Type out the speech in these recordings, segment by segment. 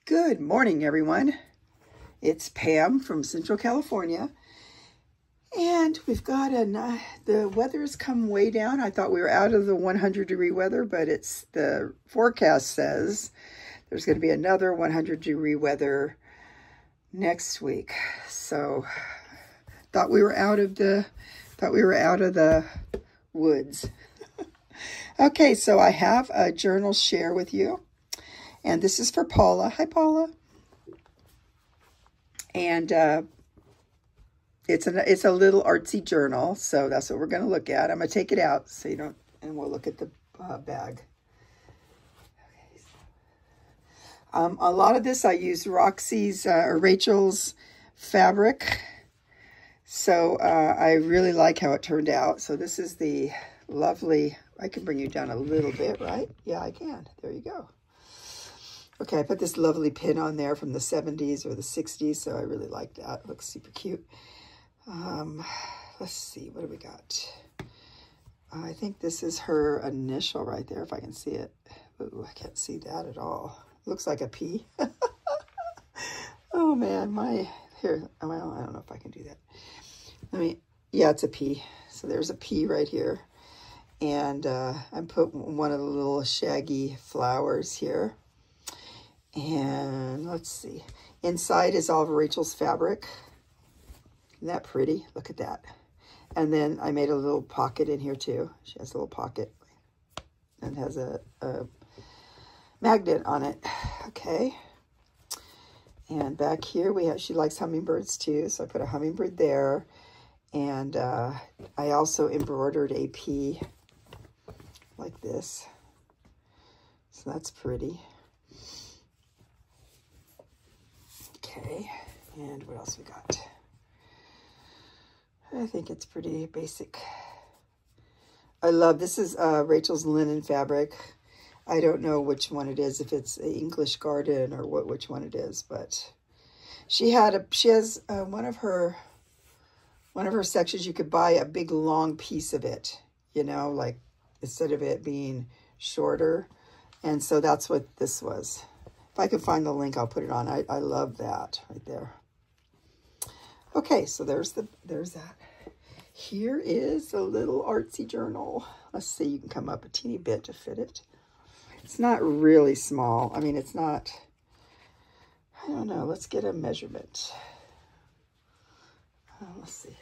Good morning, everyone. It's Pam from Central California, and we've got the weather's come way down. I thought we were out of the 100-degree weather, but the forecast says there's going to be another 100-degree weather next week. So thought we were out of the woods. Okay, so I have a journal share with you. And this is for Paula. Hi, Paula. And it's a little artsy journal, so that's what we're going to look at. I'm going to take it out so you don't, and we'll look at the bag. Okay. A lot of this I use Rachel's fabric, so I really like how it turned out. So this is the lovely. I can bring you down a little bit, right? Yeah, I can. There you go. Okay, I put this lovely pin on there from the 70s or the 60s, so I really like that. It looks super cute. Let's see, what do we got? I think this is her initial right there, if I can see it. Ooh, I can't see that at all. Looks like a P. Oh, man, well, I don't know if I can do that. Yeah, it's a P. So there's a P right here. And I put one of the little shaggy flowers here. And let's see, inside is all of Rachel's fabric. Isn't that pretty? Look at that. And then I made a little pocket in here too. She has a little pocket and has a magnet on it. Okay. And back here she likes hummingbirds too. So I put a hummingbird there. And I also embroidered a P like this. So that's pretty. Okay, and what else we got? I think it's pretty basic. I love, this is Rachel's linen fabric. I don't know which one it is, if it's an English Garden or which one it is, but she has one of her sections. You could buy a big long piece of it, you know, like instead of it being shorter, and so that's what this was. If I can find the link, I'll put it on. I love that right there. Okay, so there's that. Here is a little artsy journal. Let's see, you can come up a teeny bit to fit it. It's not really small. I mean, it's not, I don't know. Let's get a measurement. Let's see.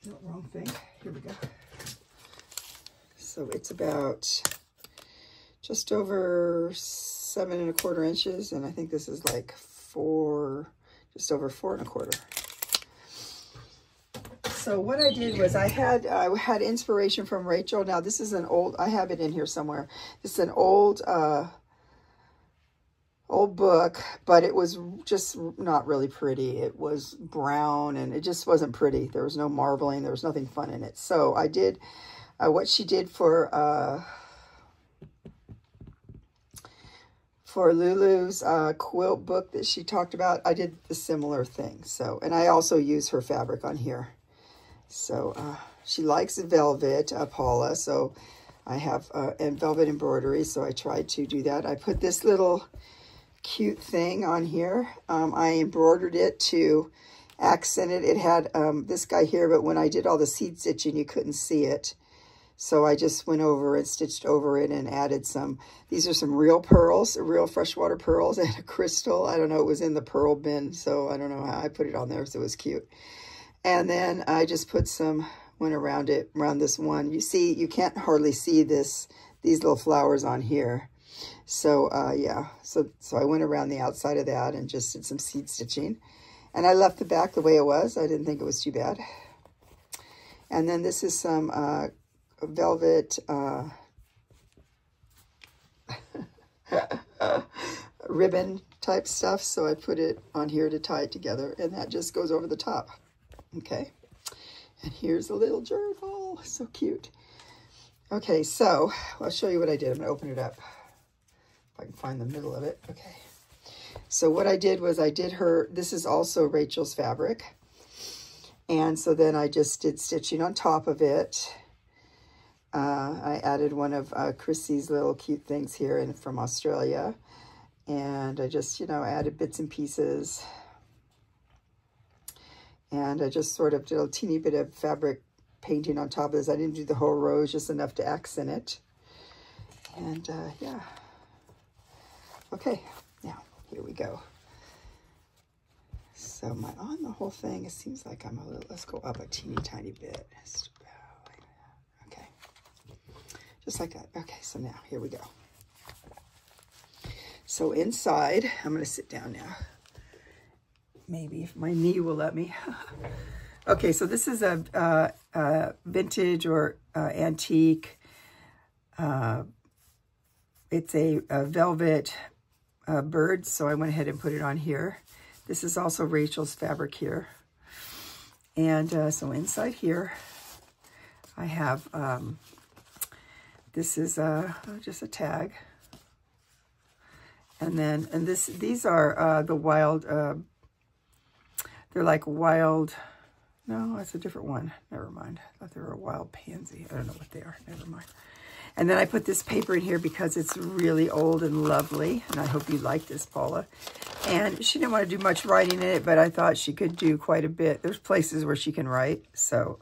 No, wrong thing. Here we go. So it's about just over 7 1/4 inches, and I think this is like just over 4 1/4. So what I did was I had inspiration from Rachel. Now this is an old, I have it in here somewhere. This is an old book, but it was just not really pretty. It was brown and it just wasn't pretty. There was no marbling. There was nothing fun in it. So I did what she did for Lulu's quilt book that she talked about. I did the similar thing. So, and I also use her fabric on here. So she likes velvet, Paula. So I have velvet embroidery. So I tried to do that. I put this little cute thing on here. I embroidered it to accent it. It had this guy here, but when I did all the seed stitching, you couldn't see it. So I just went over and stitched over it and added these are some real pearls, real freshwater pearls, and a crystal. I don't know, it was in the pearl bin, so I don't know how I put it on there, so it was cute. And then I just went around it, around this one. You see, you can't hardly see these little flowers on here. So, yeah, so I went around the outside of that and just did some seed stitching. And I left the back the way it was. I didn't think it was too bad. And then this is some velvet ribbon type stuff, so I put it on here to tie it together, and that just goes over the top. Okay, and here's a little journal, so cute. Okay, so I'll show you what I did. I'm gonna open it up if I can find the middle of it. Okay, so what I did was this is also Rachel's fabric, and so then I just did stitching on top of it. I added one of Chrissy's little cute things here from Australia. And I just, you know, added bits and pieces. And I just sort of did a teeny bit of fabric painting on top of this. I didn't do the whole rose, just enough to accent it. And yeah. Okay, now here we go. So on the whole thing, it seems like I'm a little, let's go up a teeny tiny bit. Just about like that. Okay, just like that. Okay, so now here we go. So inside, I'm going to sit down now. Maybe if my knee will let me. Okay, so this is a vintage or antique. It's a velvet bird, so I went ahead and put it on here. This is also Rachel's fabric here. And so inside here, I have, this is just a tag. And then, these are the wild, they're like wild, no, that's a different one. Never mind. I thought they were a wild pansy. I don't know what they are. Never mind. And then I put this paper in here because it's really old and lovely. And I hope you like this, Paula. And she didn't want to do much writing in it, but I thought she could do quite a bit. There's places where she can write. So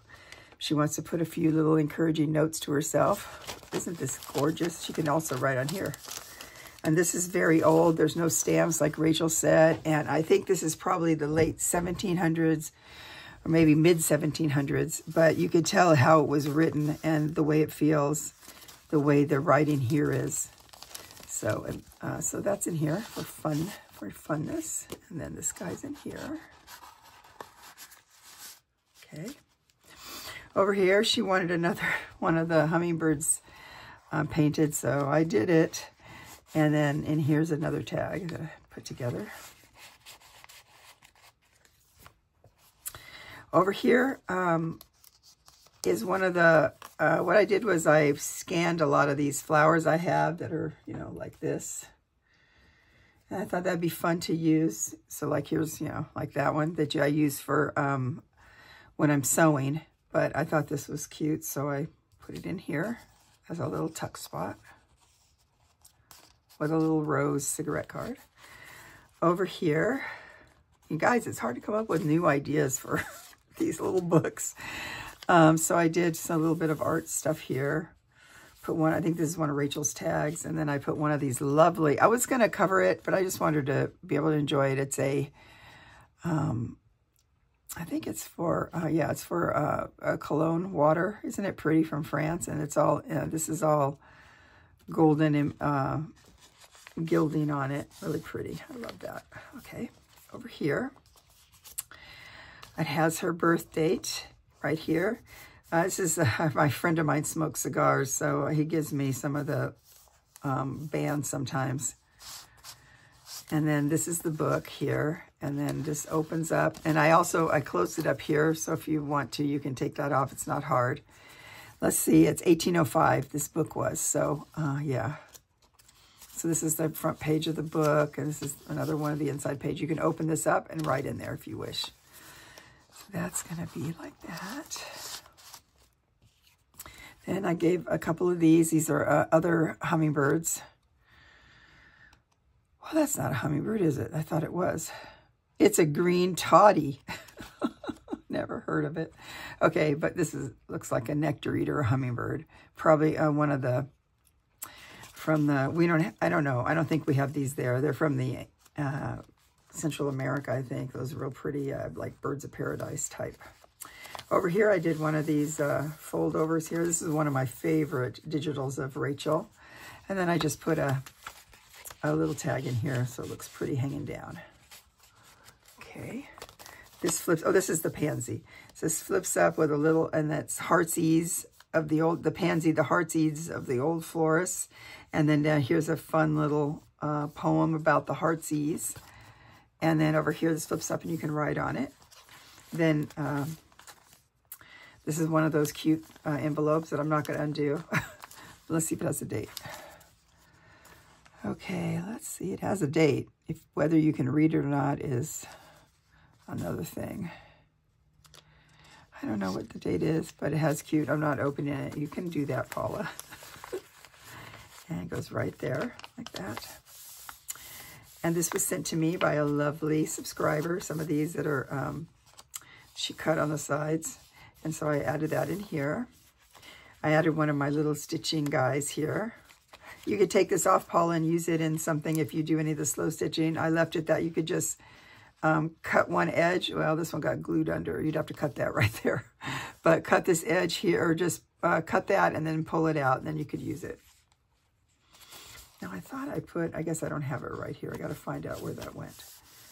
she wants to put a few little encouraging notes to herself. Isn't this gorgeous? She can also write on here. And this is very old. There's no stamps, like Rachel said. And I think this is probably the late 1700s or maybe mid 1700s. But you could tell how it was written and the way it feels, the way the writing here is. So, so that's in here for fun, for funness. And then this guy's in here. Okay. Over here, she wanted another one of the hummingbirds painted, so I did it. And then in here's another tag that I put together. Over here is one of the, what I did was I scanned a lot of these flowers I have that are, you know, like this. And I thought that'd be fun to use. So like here's, you know, like that one that I use for when I'm sewing. But I thought this was cute, so I put it in here as a little tuck spot with a little rose cigarette card. Over here, you guys, it's hard to come up with new ideas for these little books. So I did a little bit of art stuff here. Put one, I think this is one of Rachel's tags, and then I put one of these lovely, I was going to cover it, but I just wanted to be able to enjoy it. It's a, I think it's for, yeah, it's for a cologne water. Isn't it pretty, from France? And it's all, this is all golden and gilding on it. Really pretty. I love that. Okay, over here, it has her birth date right here. This is my friend of mine smokes cigars, so he gives me some of the bands sometimes. And then this is the book here, and then this opens up. And I closed it up here, so if you want to, you can take that off. It's not hard. Let's see, it's 1805, this book was. So, yeah. So this is the front page of the book, and this is another one of the inside page. You can open this up and write in there if you wish. So that's going to be like that. Then I gave a couple of these. These are other hummingbirds. Well, that's not a hummingbird, is it? I thought it was. It's a green toddy. Never heard of it. Okay, but this looks like a nectar eater, a hummingbird. Probably one of the, I don't know. I don't think we have these there. They're from the Central America, I think. Those real pretty, like birds of paradise type. Over here, I did one of these fold overs here. This is one of my favorite digitals of Rachel. And then I just put a little tag in here, so it looks pretty hanging down. Okay. This flips, oh, this is the pansy. So this flips up with a little, and that's Heartsease of the pansy, the Heartsease of the old florist. And then down here's a fun little poem about the Heartsease. And then over here, this flips up and you can write on it. Then this is one of those cute envelopes that I'm not going to undo. Let's see if it has a date. Okay, let's see. It has a date. Whether you can read it or not is another thing. I don't know what the date is, but it has cute. I'm not opening it. You can do that, Paula. And it goes right there, like that. And this was sent to me by a lovely subscriber. Some of these that are, she cut on the sides. And so I added that in here. I added one of my little stitching guys here. You could take this off, Paula, and use it in something if you do any of the slow stitching. I left it that you could just cut one edge. Well, this one got glued under. You'd have to cut that right there. But cut this edge here, or just cut that and then pull it out, and then you could use it. Now, I thought I put, I guess I don't have it right here. I got to find out where that went.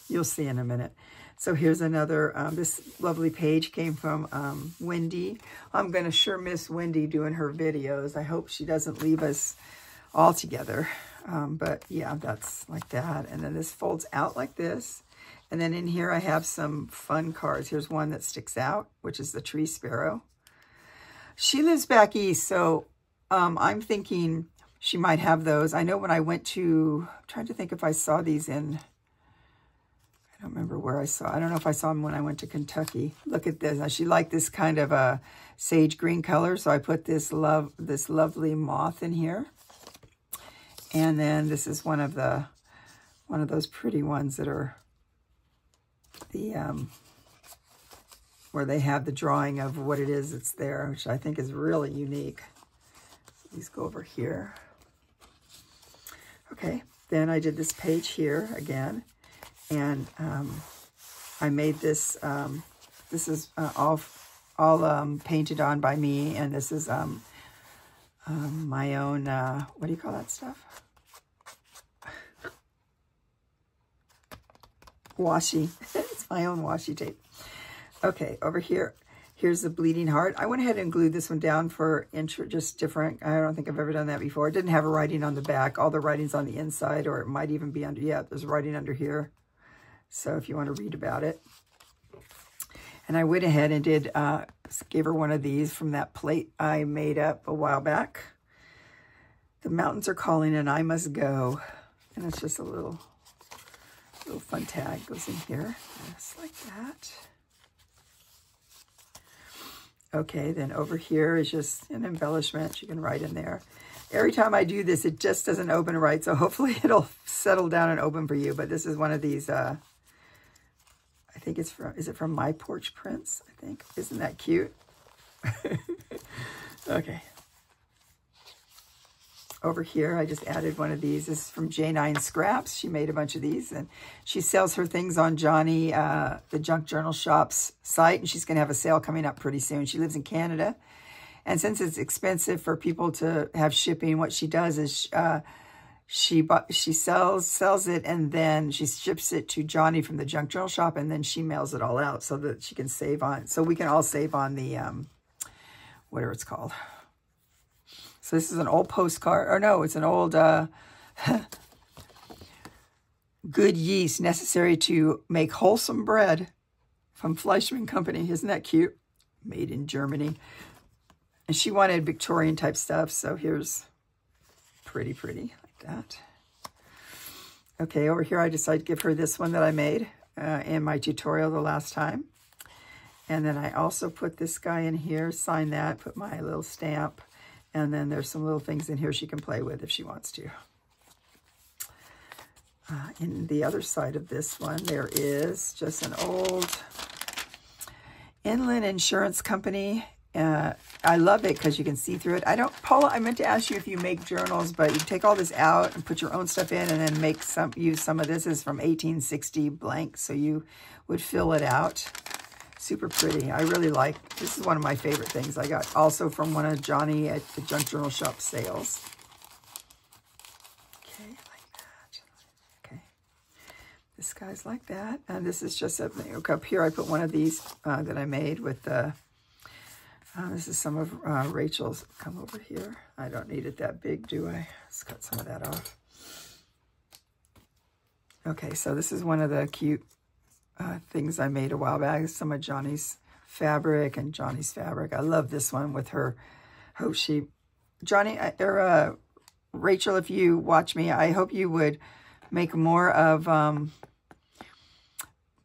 You'll see in a minute. So here's another, this lovely page came from Wendy. I'm going to sure miss Wendy doing her videos. I hope she doesn't leave us all together. But yeah, that's like that. And then this folds out like this. And then in here I have some fun cards. Here's one that sticks out, which is the tree sparrow. She lives back east, so I'm thinking she might have those. I know when I went to, I'm trying to think if I saw these in, I don't remember where I saw. I don't know if I saw them when I went to Kentucky. Look at this. Now, she liked this kind of a sage green color, so I put this lovely moth in here. And then this is one of those pretty ones that are the where they have the drawing of what it is that's there, which I think is really unique. These go over here. Okay, then I did this page here again, and I made this. This is all painted on by me, and this is my own. What do you call that stuff? Washi. It's my own washi tape. Okay, over here. Here's the bleeding heart. I went ahead and glued this one down for just different. I don't think I've ever done that before. It didn't have a writing on the back. All the writing's on the inside, or it might even be under. Yeah, there's writing under here. So if you want to read about it. And I went ahead and did, gave her one of these from that plate I made up a while back. The mountains are calling and I must go. And it's just a little fun tag goes in here, just like that. Okay, then over here is just an embellishment. You can write in there. Every time I do this, it just doesn't open right, so hopefully it'll settle down and open for you. But this is one of these, I think it's from, is it from My Porch Prints, I think? Isn't that cute? Okay. Over here, I just added one of these. This is from J9 Scraps. She made a bunch of these, and she sells her things on Johnny, the Junk Journal Shop's site, and she's going to have a sale coming up pretty soon. She lives in Canada, and since it's expensive for people to have shipping, what she does is she sells it, and then she ships it to Johnny from the Junk Journal Shop, and then she mails it all out so that she can save on, so we can all save on the, whatever it's called. So this is an old postcard, or no, it's an old good yeast necessary to make wholesome bread from Fleischmann Company. Isn't that cute? Made in Germany. And she wanted Victorian type stuff, so here's pretty like that. Okay, over here I decided to give her this one that I made in my tutorial the last time. And then I also put this guy in here, sign that, put my little stamp. And then there's some little things in here she can play with if she wants to. In the other side of this one, there is just an old Inland Insurance Company. I love it because you can see through it. Paula, I meant to ask you if you make journals, but you take all this out and put your own stuff in and then use some of this. This is from 1860 blank, so you would fill it out. Super pretty. I really like, this is one of my favorite things I got also from one of Johnny at the Junk Journal Shop sales. Okay, like that. Okay. This guy's like that. And this is just up here. I put one of these that I made with the, this is some of Rachel's. Come over here. I don't need it that big, do I? Let's cut some of that off. Okay, so this is one of the cute things I made a while back. Some of Johnny's fabric and Johnny's fabric. I love this one with her. Hope she, Johnny, or Rachel, if you watch me, I hope you would make more of,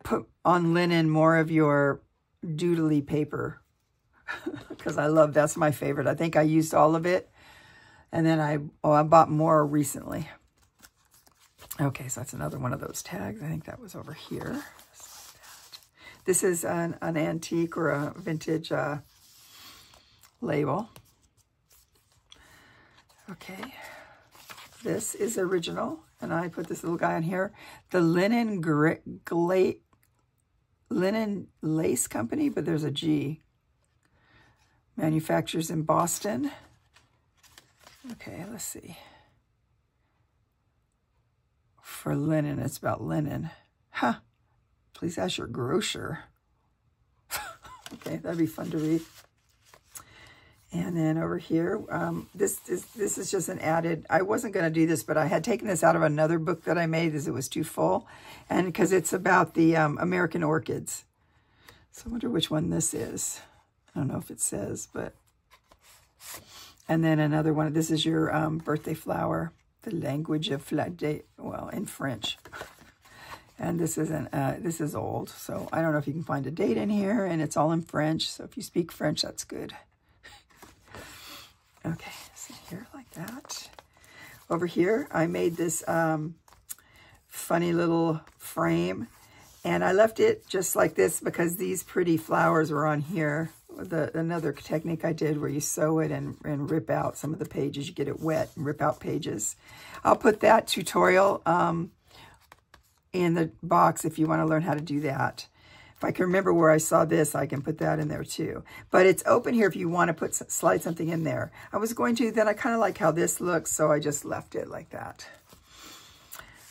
put on linen more of your doodly paper. because I love, that's my favorite. I think I used all of it. And then I bought more recently. Okay, so that's another one of those tags. I think that was over here. This is an antique or a vintage label. Okay, this is original, and I put this little guy on here. The Linen Lace Company, but there's a G. Manufactures in Boston. Okay, let's see. For linen, it's about linen. Huh. Please ask your grocer. Okay, that'd be fun to read. And then over here, this is just an added, I wasn't going to do this, but I had taken this out of another book that I made as it was too full. And because it's about the American orchids. So I wonder which one this is. I don't know if it says, but. And then another one, this is your birthday flower, the language of flade, well, in French. And this is old, so I don't know if you can find a date in here, and it's all in French. So if you speak French, that's good. Okay, so here like that. Over here, I made this funny little frame, and I left it just like this because these pretty flowers were on here. Another technique I did where you sew it and rip out some of the pages. You get it wet and rip out pages. I'll put that tutorial in the box if you want to learn how to do that. If I can remember where I saw this, I can put that in there too. But it's open here if you want to slide something in there. I was going to, then I kind of like how this looks, so I just left it like that.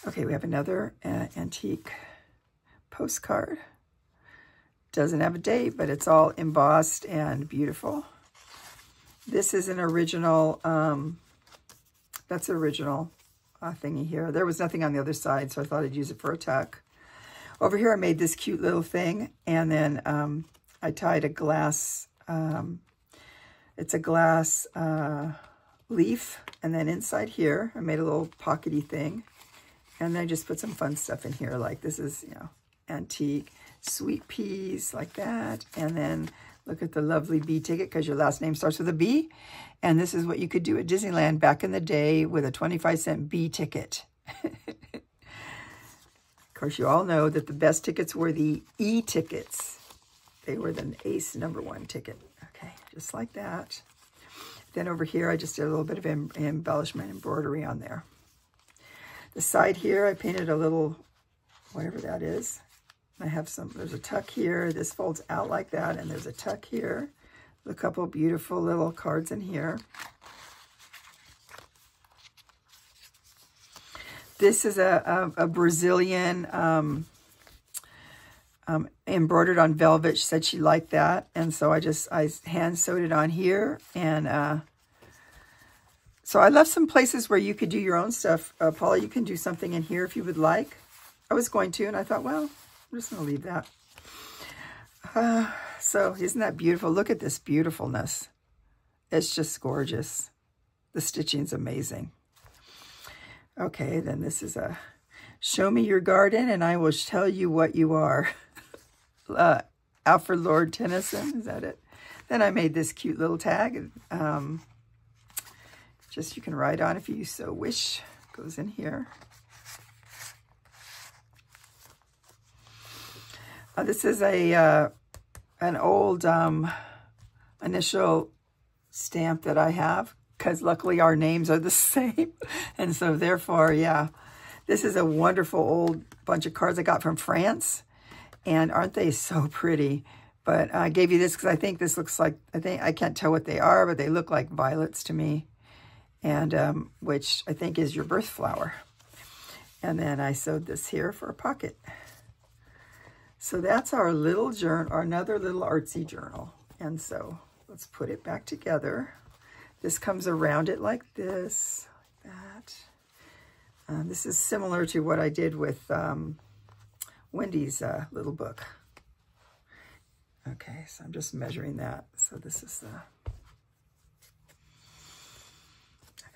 Okay, we have another antique postcard. Doesn't have a date, but it's all embossed and beautiful. This is an original, that's an original thingy here. There was nothing on the other side, so I thought I'd use it for a tuck. Over here, I made this cute little thing, and then I tied a glass, it's a glass leaf, and then inside here, I made a little pockety thing, and then I just put some fun stuff in here, like this is, you know, antique, sweet peas, like that, and then look at the lovely B ticket, because your last name starts with a B, and this is what you could do at Disneyland back in the day with a 25-cent B ticket. Of course, you all know that the best tickets were the E tickets. They were the ace #1 ticket. Okay, just like that. Then over here, I just did a little bit of embellishment, embroidery on there. The side here, I painted a little, whatever that is. I have some, there's a tuck here. This folds out like that, and there's a tuck here. A couple beautiful little cards in here. This is a Brazilian embroidered on velvet. She said she liked that, and so I hand sewed it on here. And so I left some places where you could do your own stuff. Paula, you can do something in here if you would like. I was going to, and I thought, well, I'm just going to leave that. So isn't that beautiful? Look at this beautifulness. It's just gorgeous. The stitching's amazing. Okay, then this is a show me your garden and I will tell you what you are. Alfred Lord Tennyson, is that it? Then I made this cute little tag. Just you can write on if you so wish. Goes in here. This is an old initial stamp that I have, because luckily our names are the same. And so therefore, yeah, this is a wonderful old bunch of cards I got from France. And aren't they so pretty? But I gave you this because I think this looks like, I can't tell what they are, but they look like violets to me. And which I think is your birth flower. And then I sewed this here for a pocket. So that's our little journal, or another little artsy journal. And so let's put it back together. This comes around it like this, like that. This is similar to what I did with Wendy's little book. Okay, so I'm just measuring that. So this is the, I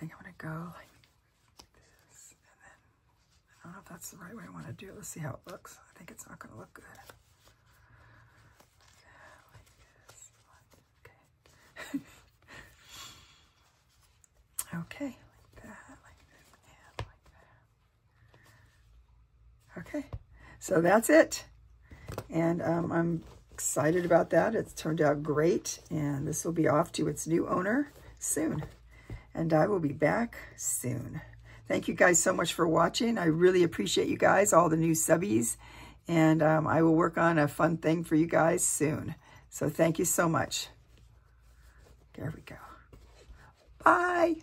think I'm gonna go like this, and then, I don't know if that's the right way I wanna do it. Let's see how it looks. I think it's not gonna look good. Okay. Okay, so that's it. And I'm excited about that. It's turned out great. And this will be off to its new owner soon. And I will be back soon. Thank you guys so much for watching. I really appreciate you guys, all the new subbies. And I will work on a fun thing for you guys soon. So thank you so much. There we go. Bye.